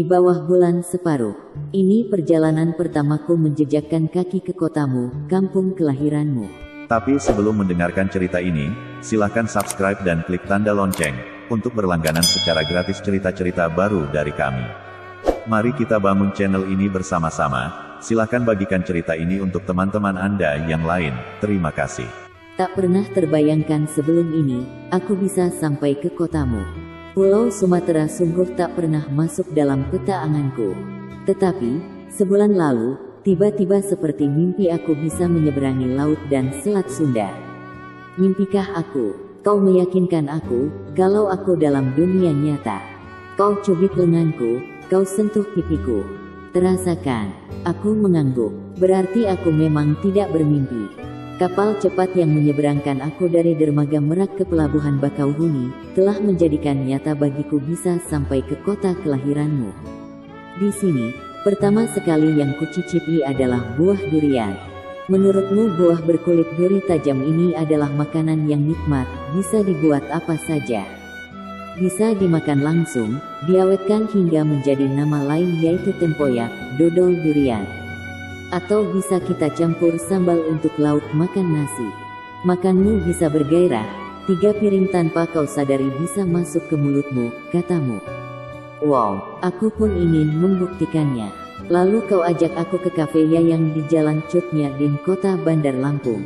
bawah bulan separuh. Ini perjalanan pertamaku menjejakkan kaki ke kotamu, kampung kelahiranmu. Tapi sebelum mendengarkan cerita ini, silahkan subscribe dan klik tanda lonceng, untuk berlangganan secara gratis cerita-cerita baru dari kami. Mari kita bangun channel ini bersama-sama, silahkan bagikan cerita ini untuk teman-teman Anda yang lain, terima kasih. Tak pernah terbayangkan sebelum ini, aku bisa sampai ke kotamu. Pulau Sumatera sungguh tak pernah masuk dalam peta anganku. Tetapi, sebulan lalu, tiba-tiba seperti mimpi aku bisa menyeberangi laut dan Selat Sunda. Mimpikah aku? Kau meyakinkan aku, kalau aku dalam dunia nyata. Kau cubit lenganku, kau sentuh pipiku. Terasakan, aku mengangguk. Berarti aku memang tidak bermimpi. Kapal cepat yang menyeberangkan aku dari dermaga Merak ke pelabuhan Bakauheni, telah menjadikan nyata bagiku bisa sampai ke kota kelahiranmu. Di sini, pertama sekali yang kucicipi adalah buah durian. Menurutmu buah berkulit duri tajam ini adalah makanan yang nikmat, bisa dibuat apa saja. Bisa dimakan langsung, diawetkan hingga menjadi nama lain yaitu tempoyak, dodol durian. Atau bisa kita campur sambal untuk lauk makan nasi. Makanmu bisa bergairah, 3 piring tanpa kau sadari bisa masuk ke mulutmu, katamu. Wow, aku pun ingin membuktikannya. Lalu kau ajak aku ke kafe yang di Jalan Cut Nyak Dien, kota Bandar Lampung.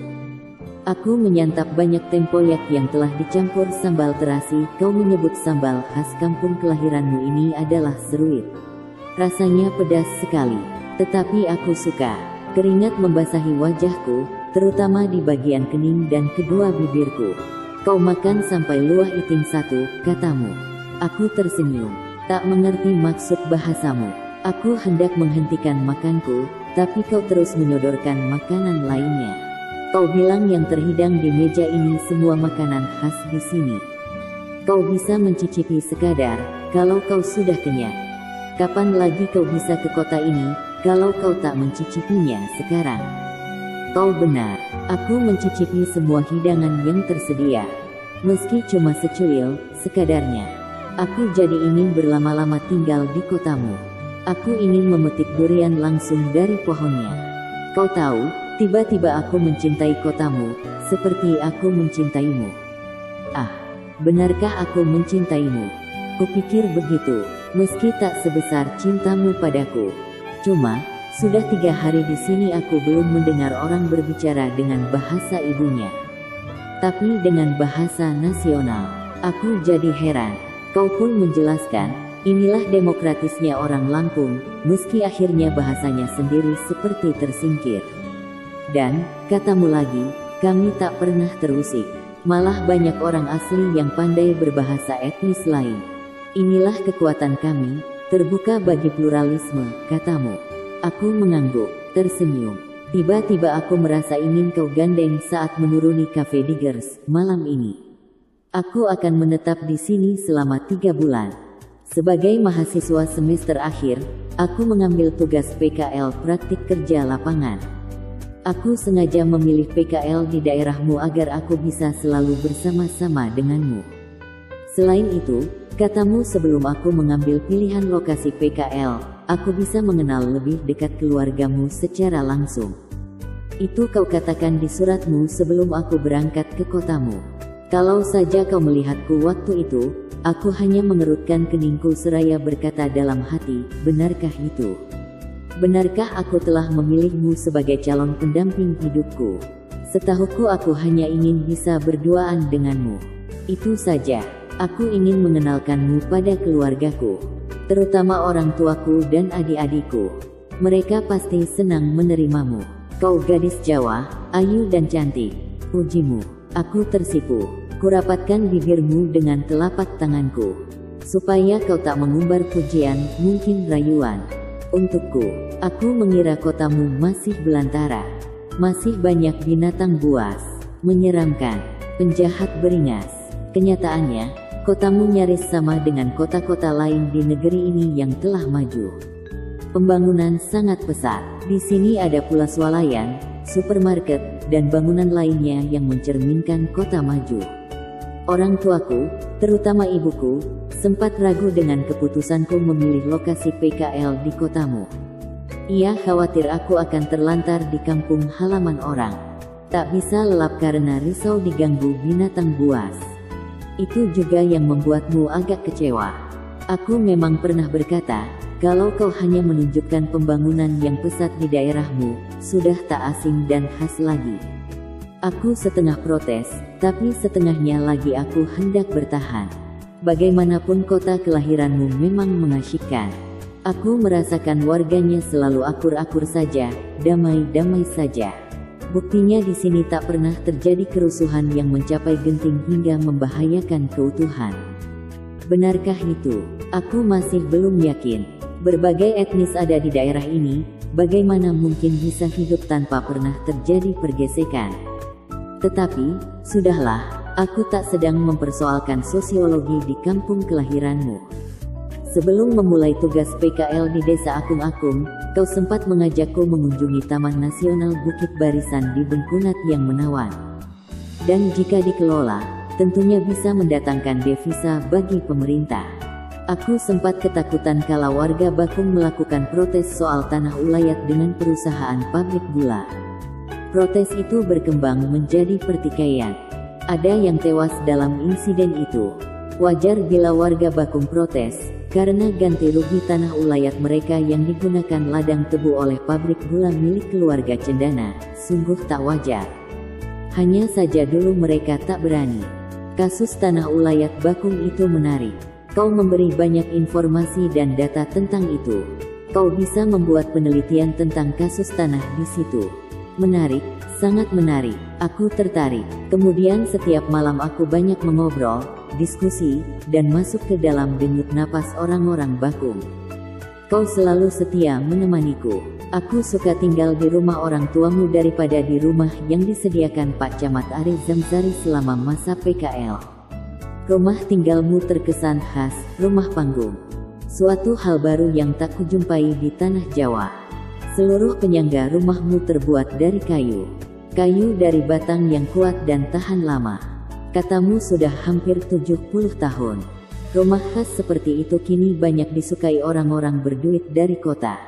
Aku menyantap banyak tempoyak yang telah dicampur sambal terasi. Kau menyebut sambal khas kampung kelahiranmu ini adalah seruit. Rasanya pedas sekali. Tetapi aku suka. Keringat membasahi wajahku, terutama di bagian kening dan kedua bibirku. Kau makan sampai luah iting satu, katamu. Aku tersenyum, tak mengerti maksud bahasamu. Aku hendak menghentikan makanku, tapi kau terus menyodorkan makanan lainnya. Kau bilang yang terhidang di meja ini semua makanan khas di sini. Kau bisa mencicipi sekadar, kalau kau sudah kenyang. Kapan lagi kau bisa ke kota ini, kalau kau tak mencicipinya sekarang? Kau benar, aku mencicipi semua hidangan yang tersedia. Meski cuma secuil, sekadarnya. Aku jadi ingin berlama-lama tinggal di kotamu. Aku ingin memetik durian langsung dari pohonnya. Kau tahu, tiba-tiba aku mencintai kotamu, seperti aku mencintaimu. Ah, benarkah aku mencintaimu? Kupikir begitu. Meski tak sebesar cintamu padaku. Cuma, sudah 3 hari di sini aku belum mendengar orang berbicara dengan bahasa ibunya. Tapi dengan bahasa nasional, aku jadi heran. Kau pun menjelaskan, inilah demokratisnya orang Lampung, meski akhirnya bahasanya sendiri seperti tersingkir. Dan, katamu lagi, kami tak pernah terusik. Malah banyak orang asli yang pandai berbahasa etnis lain. Inilah kekuatan kami, terbuka bagi pluralisme, katamu. Aku mengangguk, tersenyum. Tiba-tiba aku merasa ingin kau gandeng saat menuruni Cafe Diggers malam ini. Aku akan menetap di sini selama 3 bulan. Sebagai mahasiswa semester akhir, aku mengambil tugas PKL praktik kerja lapangan. Aku sengaja memilih PKL di daerahmu agar aku bisa selalu bersama-sama denganmu. Selain itu, katamu sebelum aku mengambil pilihan lokasi PKL, aku bisa mengenal lebih dekat keluargamu secara langsung. Itu kau katakan di suratmu sebelum aku berangkat ke kotamu. Kalau saja kau melihatku waktu itu, aku hanya mengerutkan keningku seraya berkata dalam hati, benarkah itu? Benarkah aku telah memilihmu sebagai calon pendamping hidupku? Setahuku aku hanya ingin bisa berduaan denganmu. Itu saja. Aku ingin mengenalkanmu pada keluargaku, terutama orang tuaku dan adik-adikku. Mereka pasti senang menerimamu. Kau gadis Jawa, ayu dan cantik. Pujimu. Aku tersipu. Kurapatkan bibirmu dengan telapak tanganku, supaya kau tak mengumbar pujian, mungkin rayuan. Untukku, aku mengira kotamu masih belantara. Masih banyak binatang buas, menyeramkan, penjahat beringas. Kenyataannya, kotamu nyaris sama dengan kota-kota lain di negeri ini yang telah maju. Pembangunan sangat pesat. Di sini ada pula swalayan, supermarket, dan bangunan lainnya yang mencerminkan kota maju. Orang tuaku, terutama ibuku, sempat ragu dengan keputusanku memilih lokasi PKL di kotamu. Ia khawatir aku akan terlantar di kampung halaman orang. Tak bisa lelap karena risau diganggu binatang buas. Itu juga yang membuatmu agak kecewa. Aku memang pernah berkata, kalau kau hanya menunjukkan pembangunan yang pesat di daerahmu, sudah tak asing dan khas lagi. Aku setengah protes, tapi setengahnya lagi aku hendak bertahan. Bagaimanapun kota kelahiranmu memang mengasyikkan. Aku merasakan warganya selalu akur-akur saja, damai-damai saja. Buktinya di sini tak pernah terjadi kerusuhan yang mencapai genting hingga membahayakan keutuhan. Benarkah itu? Aku masih belum yakin. Berbagai etnis ada di daerah ini, bagaimana mungkin bisa hidup tanpa pernah terjadi pergesekan? Tetapi, sudahlah, aku tak sedang mempersoalkan sosiologi di kampung kelahiranmu. Sebelum memulai tugas PKL di Desa Akung-Akung, kau sempat mengajakku mengunjungi Taman Nasional Bukit Barisan di Bengkunat yang menawan. Dan jika dikelola, tentunya bisa mendatangkan devisa bagi pemerintah. Aku sempat ketakutan kala warga Bakung melakukan protes soal tanah ulayat dengan perusahaan pabrik gula. Protes itu berkembang menjadi pertikaian. Ada yang tewas dalam insiden itu. Wajar bila warga Bakung protes, karena ganti rugi tanah ulayat mereka yang digunakan ladang tebu oleh pabrik gula milik keluarga Cendana, sungguh tak wajar. Hanya saja dulu mereka tak berani. Kasus tanah ulayat Bakung itu menarik. Kau memberi banyak informasi dan data tentang itu. Kau bisa membuat penelitian tentang kasus tanah di situ. Menarik, sangat menarik. Aku tertarik. Kemudian setiap malam aku banyak mengobrol, diskusi, dan masuk ke dalam denyut napas orang-orang Bakung. Kau selalu setia menemaniku. Aku suka tinggal di rumah orang tuamu daripada di rumah yang disediakan Pak Camat Ari Zamzari selama masa PKL. Rumah tinggalmu terkesan khas, rumah panggung. Suatu hal baru yang tak kujumpai di tanah Jawa. Seluruh penyangga rumahmu terbuat dari kayu. Kayu dari batang yang kuat dan tahan lama. Katamu sudah hampir 70 tahun. Rumah khas seperti itu kini banyak disukai orang-orang berduit dari kota.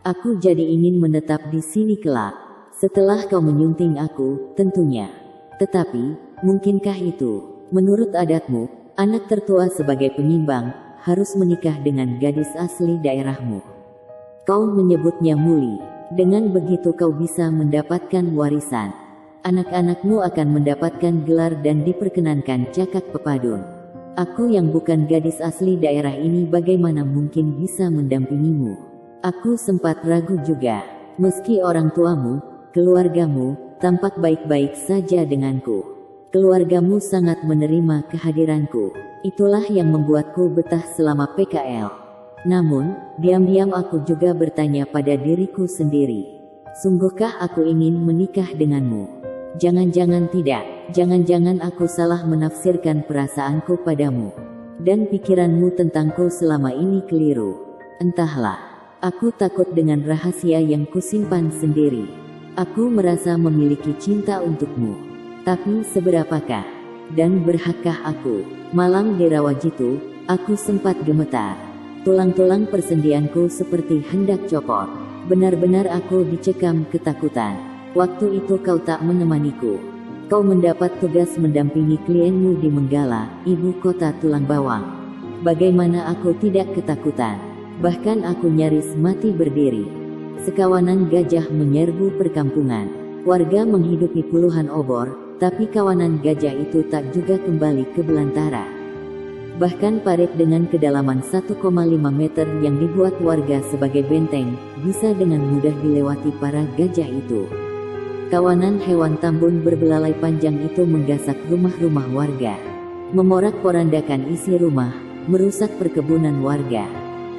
Aku jadi ingin menetap di sini kelak. Setelah kau menyunting aku, tentunya. Tetapi, mungkinkah itu? Menurut adatmu, anak tertua sebagai penyimbang, harus menikah dengan gadis asli daerahmu. Kau menyebutnya Muli. Dengan begitu kau bisa mendapatkan warisan. Anak-anakmu akan mendapatkan gelar dan diperkenankan cakak pepadun. Aku yang bukan gadis asli daerah ini bagaimana mungkin bisa mendampingimu? Aku sempat ragu juga. Meski orang tuamu, keluargamu, tampak baik-baik saja denganku. Keluargamu sangat menerima kehadiranku. Itulah yang membuatku betah selama PKL. Namun, diam-diam aku juga bertanya pada diriku sendiri. Sungguhkah aku ingin menikah denganmu? Jangan-jangan tidak. Jangan-jangan aku salah menafsirkan perasaanku padamu. Dan pikiranmu tentangku selama ini keliru. Entahlah. Aku takut dengan rahasia yang kusimpan sendiri. Aku merasa memiliki cinta untukmu. Tapi seberapakah? Dan berhakkah aku? Malam di Rawajitu, aku sempat gemetar. Tulang-tulang persendianku seperti hendak copot. Benar-benar aku dicekam ketakutan. Waktu itu kau tak menemaniku. Kau mendapat tugas mendampingi klienmu di Menggala, ibu kota tulang bawang. Bagaimana aku tidak ketakutan? Bahkan aku nyaris mati berdiri. Sekawanan gajah menyerbu perkampungan. Warga menghidupi puluhan obor, tapi kawanan gajah itu tak juga kembali ke belantara. Bahkan parit dengan kedalaman 1,5 meter yang dibuat warga sebagai benteng, bisa dengan mudah dilewati para gajah itu. Kawanan hewan tambun berbelalai panjang itu menggasak rumah-rumah warga. Memorak-porandakan isi rumah, merusak perkebunan warga.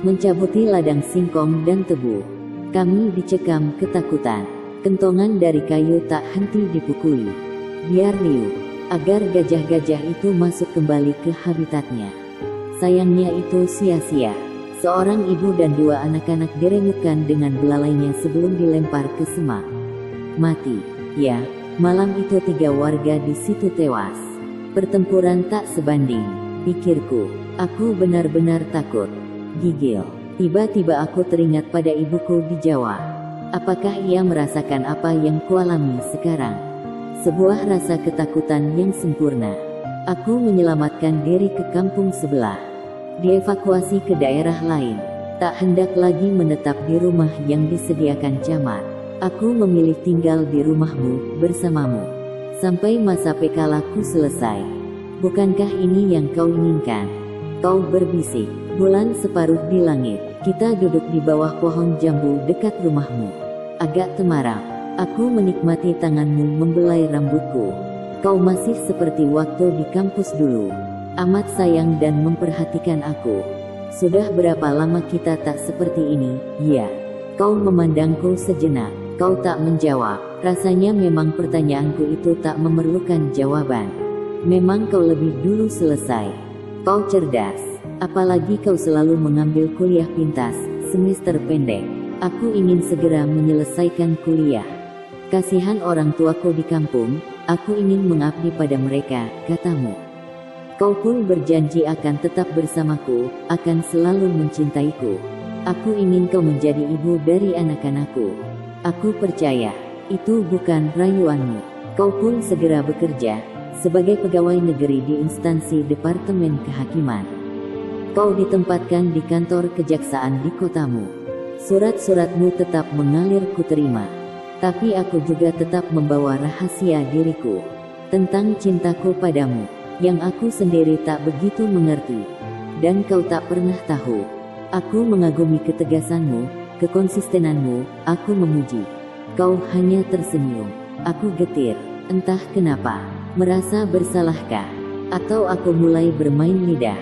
Mencabuti ladang singkong dan tebu. Kami dicekam ketakutan. Kentongan dari kayu tak henti dipukuli. Biar liu. Agar gajah-gajah itu masuk kembali ke habitatnya. Sayangnya itu sia-sia. Seorang ibu dan dua anak-anak direnyutkan dengan belalainya sebelum dilempar ke semak. Mati. Ya, malam itu 3 warga di situ tewas. Pertempuran tak sebanding, pikirku. Aku benar-benar takut. Gigil. Tiba-tiba aku teringat pada ibuku di Jawa. Apakah ia merasakan apa yang kualami sekarang? Sebuah rasa ketakutan yang sempurna. Aku menyelamatkan diri ke kampung sebelah. Dievakuasi ke daerah lain. Tak hendak lagi menetap di rumah yang disediakan camat. Aku memilih tinggal di rumahmu, bersamamu. Sampai masa PKLku selesai. Bukankah ini yang kau inginkan? Kau berbisik. Bulan separuh di langit. Kita duduk di bawah pohon jambu dekat rumahmu. Agak temaram. Aku menikmati tanganmu membelai rambutku. Kau masih seperti waktu di kampus dulu. Amat sayang dan memperhatikan aku. Sudah berapa lama kita tak seperti ini, ya? Kau memandangku sejenak. Kau tak menjawab. Rasanya memang pertanyaanku itu tak memerlukan jawaban. Memang kau lebih dulu selesai. Kau cerdas. Apalagi kau selalu mengambil kuliah pintas, semester pendek. Aku ingin segera menyelesaikan kuliah. Kasihan orang tuaku di kampung, aku ingin mengabdi pada mereka, katamu. Kau pun berjanji akan tetap bersamaku, akan selalu mencintaiku. Aku ingin kau menjadi ibu dari anak-anakku. Aku percaya, itu bukan rayuanmu. Kau pun segera bekerja, sebagai pegawai negeri di instansi Departemen Kehakiman. Kau ditempatkan di kantor kejaksaan di kotamu. Surat-suratmu tetap mengalir kuterima. Tapi aku juga tetap membawa rahasia diriku. Tentang cintaku padamu, yang aku sendiri tak begitu mengerti. Dan kau tak pernah tahu. Aku mengagumi ketegasanmu, kekonsistenanmu, aku memuji. Kau hanya tersenyum. Aku getir. Entah kenapa. Merasa bersalahkah? Atau aku mulai bermain lidah?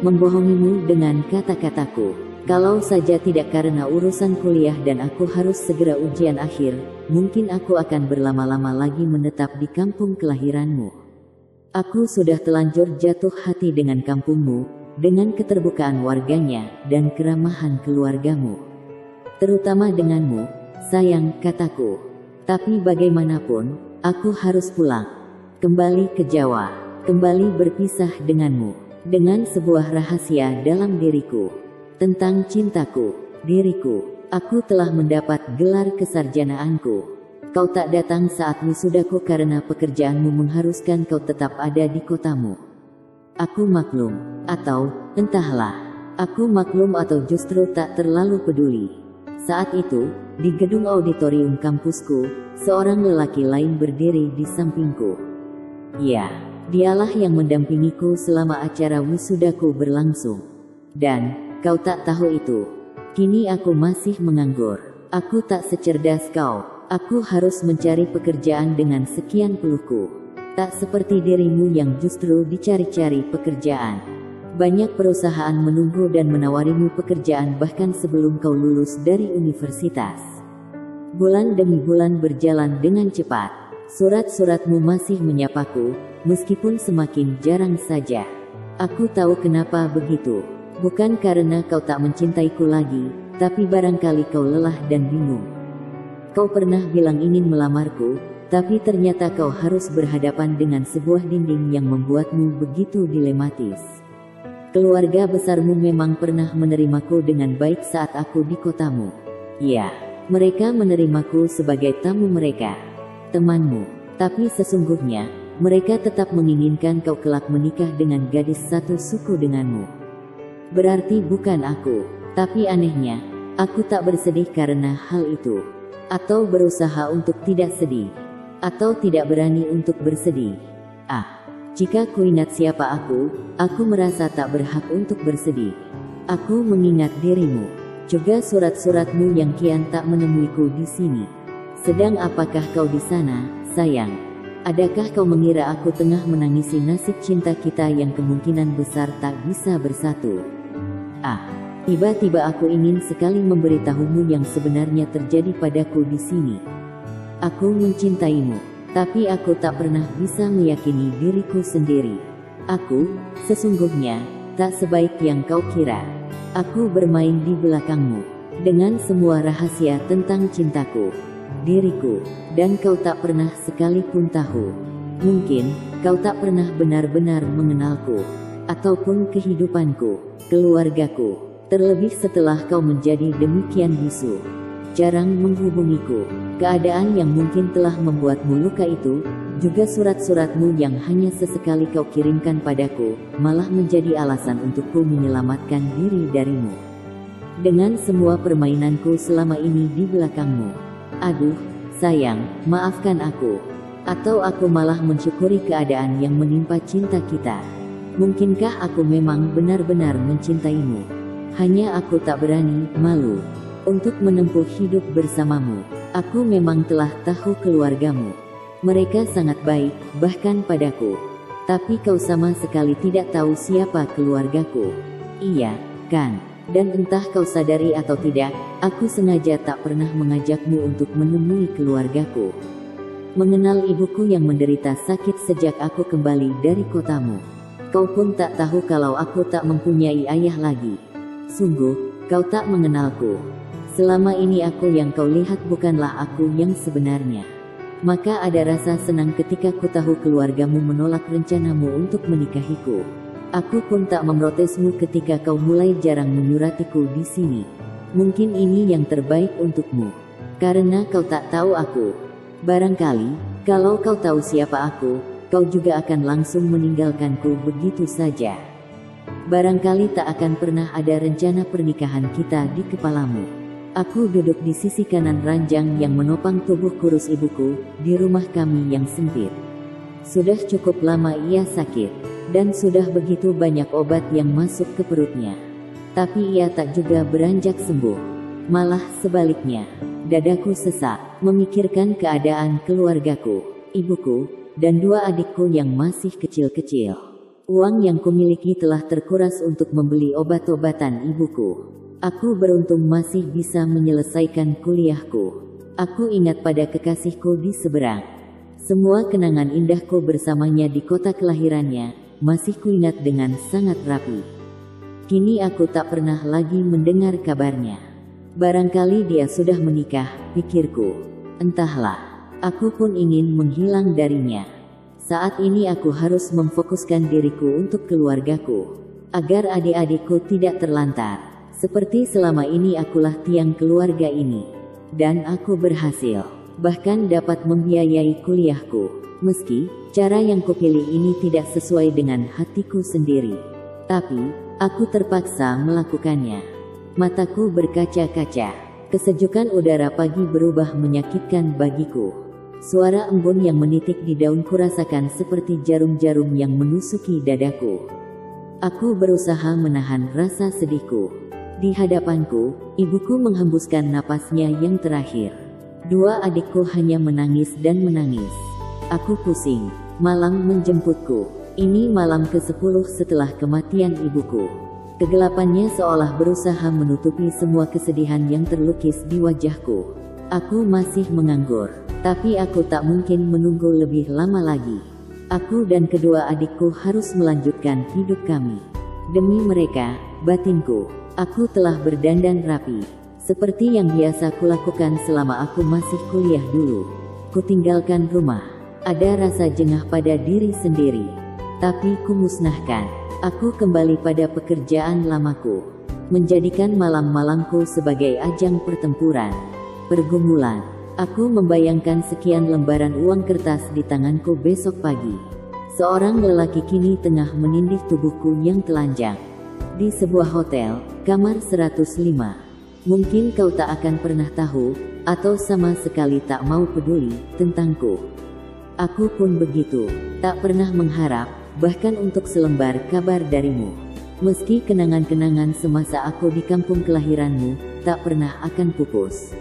Membohongimu dengan kata-kataku. Kalau saja tidak karena urusan kuliah dan aku harus segera ujian akhir, mungkin aku akan berlama-lama lagi menetap di kampung kelahiranmu. Aku sudah telanjur jatuh hati dengan kampungmu, dengan keterbukaan warganya, dan keramahan keluargamu. Terutama denganmu, sayang, kataku. Tapi bagaimanapun, aku harus pulang. Kembali ke Jawa. Kembali berpisah denganmu. Dengan sebuah rahasia dalam diriku. Tentang cintaku, diriku. Aku telah mendapat gelar kesarjanaanku. Kau tak datang saat wisudaku karena pekerjaanmu mengharuskan kau tetap ada di kotamu. Aku maklum, atau entahlah. Aku maklum atau justru tak terlalu peduli. Saat itu, di gedung auditorium kampusku, seorang lelaki lain berdiri di sampingku. Ya, dialah yang mendampingiku selama acara wisudaku berlangsung. Dan, kau tak tahu itu. Kini aku masih menganggur. Aku tak secerdas kau. Aku harus mencari pekerjaan dengan sekian peluhku. Tak seperti dirimu yang justru dicari-cari pekerjaan. Banyak perusahaan menunggu dan menawarimu pekerjaan bahkan sebelum kau lulus dari universitas. Bulan demi bulan berjalan dengan cepat. Surat-suratmu masih menyapaku, meskipun semakin jarang saja. Aku tahu kenapa begitu. Bukan karena kau tak mencintaiku lagi, tapi barangkali kau lelah dan bingung. Kau pernah bilang ingin melamarku, tapi ternyata kau harus berhadapan dengan sebuah dinding yang membuatmu begitu dilematis. Keluarga besarmu memang pernah menerimaku dengan baik saat aku di kotamu. Ya, mereka menerimaku sebagai tamu mereka. Temanmu. Tapi sesungguhnya, mereka tetap menginginkan kau kelak menikah dengan gadis satu suku denganmu. Berarti bukan aku. Tapi anehnya, aku tak bersedih karena hal itu. Atau berusaha untuk tidak sedih. Atau tidak berani untuk bersedih. Jika ku ingat siapa aku merasa tak berhak untuk bersedih. Aku mengingat dirimu. Juga surat-suratmu yang kian tak menemuiku di sini. Sedang apakah kau di sana, sayang? Adakah kau mengira aku tengah menangisi nasib cinta kita yang kemungkinan besar tak bisa bersatu? Tiba-tiba aku ingin sekali memberitahumu yang sebenarnya terjadi padaku di sini. Aku mencintaimu, tapi aku tak pernah bisa meyakini diriku sendiri. Aku, sesungguhnya, tak sebaik yang kau kira. Aku bermain di belakangmu, dengan semua rahasia tentang cintaku, diriku, dan kau tak pernah sekalipun tahu. Mungkin, kau tak pernah benar-benar mengenalku. ataupun kehidupanku, keluargaku. Terlebih setelah kau menjadi demikian bisu, jarang menghubungiku. Keadaan yang mungkin telah membuatmu luka itu, juga surat-suratmu yang hanya sesekali kau kirimkan padaku, malah menjadi alasan untukku menyelamatkan diri darimu. Dengan semua permainanku selama ini di belakangmu. Aduh, sayang, maafkan aku. Atau aku malah mensyukuri keadaan yang menimpa cinta kita. Mungkinkah aku memang benar-benar mencintaimu? Hanya aku tak berani, malu, untuk menempuh hidup bersamamu. Aku memang telah tahu keluargamu. Mereka sangat baik, bahkan padaku. Tapi kau sama sekali tidak tahu siapa keluargaku. Iya, kan? Dan entah kau sadari atau tidak, aku sengaja tak pernah mengajakmu untuk menemui keluargaku. Mengenal ibuku yang menderita sakit sejak aku kembali dari kotamu. Kau pun tak tahu kalau aku tak mempunyai ayah lagi. Sungguh, kau tak mengenalku. Selama ini aku yang kau lihat bukanlah aku yang sebenarnya. Maka ada rasa senang ketika ku tahu keluargamu menolak rencanamu untuk menikahiku. Aku pun tak memprotesmu ketika kau mulai jarang menyuratiku di sini. Mungkin ini yang terbaik untukmu. Karena kau tak tahu aku. Barangkali, kalau kau tahu siapa aku, kau juga akan langsung meninggalkanku begitu saja. Barangkali tak akan pernah ada rencana pernikahan kita di kepalamu. Aku duduk di sisi kanan ranjang yang menopang tubuh kurus ibuku, di rumah kami yang sempit. Sudah cukup lama ia sakit, dan sudah begitu banyak obat yang masuk ke perutnya. Tapi ia tak juga beranjak sembuh. Malah sebaliknya, dadaku sesak, memikirkan keadaan keluargaku, ibuku, dan dua adikku yang masih kecil-kecil. Uang yang kumiliki telah terkuras untuk membeli obat-obatan ibuku. Aku beruntung masih bisa menyelesaikan kuliahku. Aku ingat pada kekasihku di seberang. Semua kenangan indahku bersamanya di kota kelahirannya, masih kuingat dengan sangat rapi. Kini aku tak pernah lagi mendengar kabarnya. Barangkali dia sudah menikah, pikirku. Entahlah, aku pun ingin menghilang darinya. Saat ini aku harus memfokuskan diriku untuk keluargaku, agar adik-adikku tidak terlantar. Seperti selama ini akulah tiang keluarga ini. Dan aku berhasil, bahkan dapat membiayai kuliahku. Meski, cara yang kupilih ini tidak sesuai dengan hatiku sendiri. Tapi, aku terpaksa melakukannya. Mataku berkaca-kaca. Kesejukan udara pagi berubah menyakitkan bagiku. Suara embun yang menitik di daun kurasakan seperti jarum-jarum yang menusuki dadaku. Aku berusaha menahan rasa sedihku. Di hadapanku, ibuku menghembuskan napasnya yang terakhir. Dua adikku hanya menangis dan menangis. Aku pusing. Malam menjemputku. Ini malam ke-10 setelah kematian ibuku. Kegelapannya seolah berusaha menutupi semua kesedihan yang terlukis di wajahku. Aku masih menganggur. Tapi aku tak mungkin menunggu lebih lama lagi. Aku dan kedua adikku harus melanjutkan hidup kami. Demi mereka, batinku. Aku telah berdandan rapi, seperti yang biasa kulakukan selama aku masih kuliah dulu. Kutinggalkan rumah. Ada rasa jengah pada diri sendiri. Tapi kumusnahkan. Aku kembali pada pekerjaan lamaku. Menjadikan malam-malamku sebagai ajang pertempuran. Pergumulan. Aku membayangkan sekian lembaran uang kertas di tanganku besok pagi. Seorang lelaki kini tengah menindih tubuhku yang telanjang. Di sebuah hotel, kamar 105. Mungkin kau tak akan pernah tahu, atau sama sekali tak mau peduli, tentangku. Aku pun begitu, tak pernah mengharap, bahkan untuk selembar kabar darimu. Meski kenangan-kenangan semasa aku di kampung kelahiranmu, tak pernah akan pupus.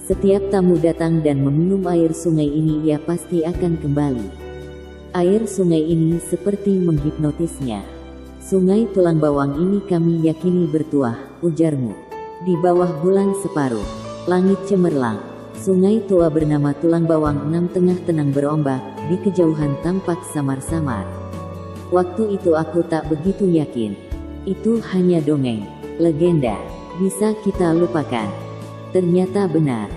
Setiap tamu datang dan meminum air sungai ini ia pasti akan kembali. Air sungai ini seperti menghipnotisnya. Sungai Tulang Bawang ini kami yakini bertuah, ujarmu. Di bawah bulan separuh, langit cemerlang. Sungai tua bernama Tulang Bawang 6 tengah tenang berombak, di kejauhan tampak samar-samar. Waktu itu aku tak begitu yakin. Itu hanya dongeng, legenda, bisa kita lupakan. Ternyata benar.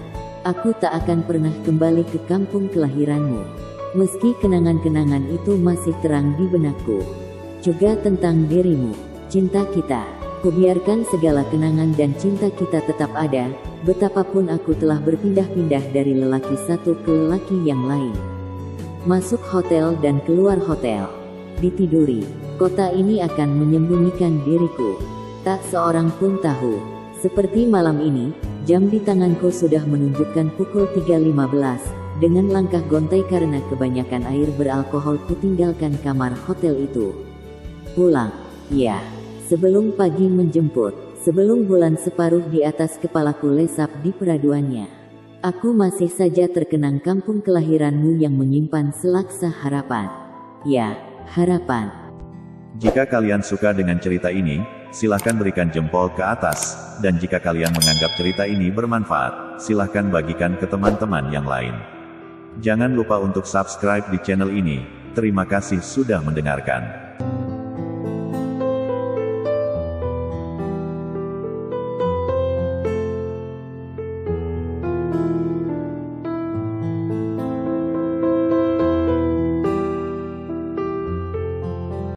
Aku tak akan pernah kembali ke kampung kelahiranmu. Meski kenangan-kenangan itu masih terang di benakku. juga tentang dirimu. Cinta kita. Kubiarkan segala kenangan dan cinta kita tetap ada, betapapun aku telah berpindah-pindah dari lelaki satu ke lelaki yang lain. Masuk hotel dan keluar hotel. Ditiduri. Kota ini akan menyembunyikan diriku. Tak seorang pun tahu. Seperti malam ini, jam di tanganku sudah menunjukkan pukul 3.15. Dengan langkah gontai karena kebanyakan air beralkohol kutinggalkan kamar hotel itu. Pulang. Ya. Sebelum pagi menjemput. Sebelum bulan separuh di atas kepalaku lesap di peraduannya. Aku masih saja terkenang kampung kelahiranmu yang menyimpan selaksa harapan. Ya, harapan. Jika kalian suka dengan cerita ini, silahkan berikan jempol ke atas. Dan jika kalian menganggap cerita ini bermanfaat, silahkan bagikan ke teman-teman yang lain. Jangan lupa untuk subscribe di channel ini. Terima kasih sudah mendengarkan.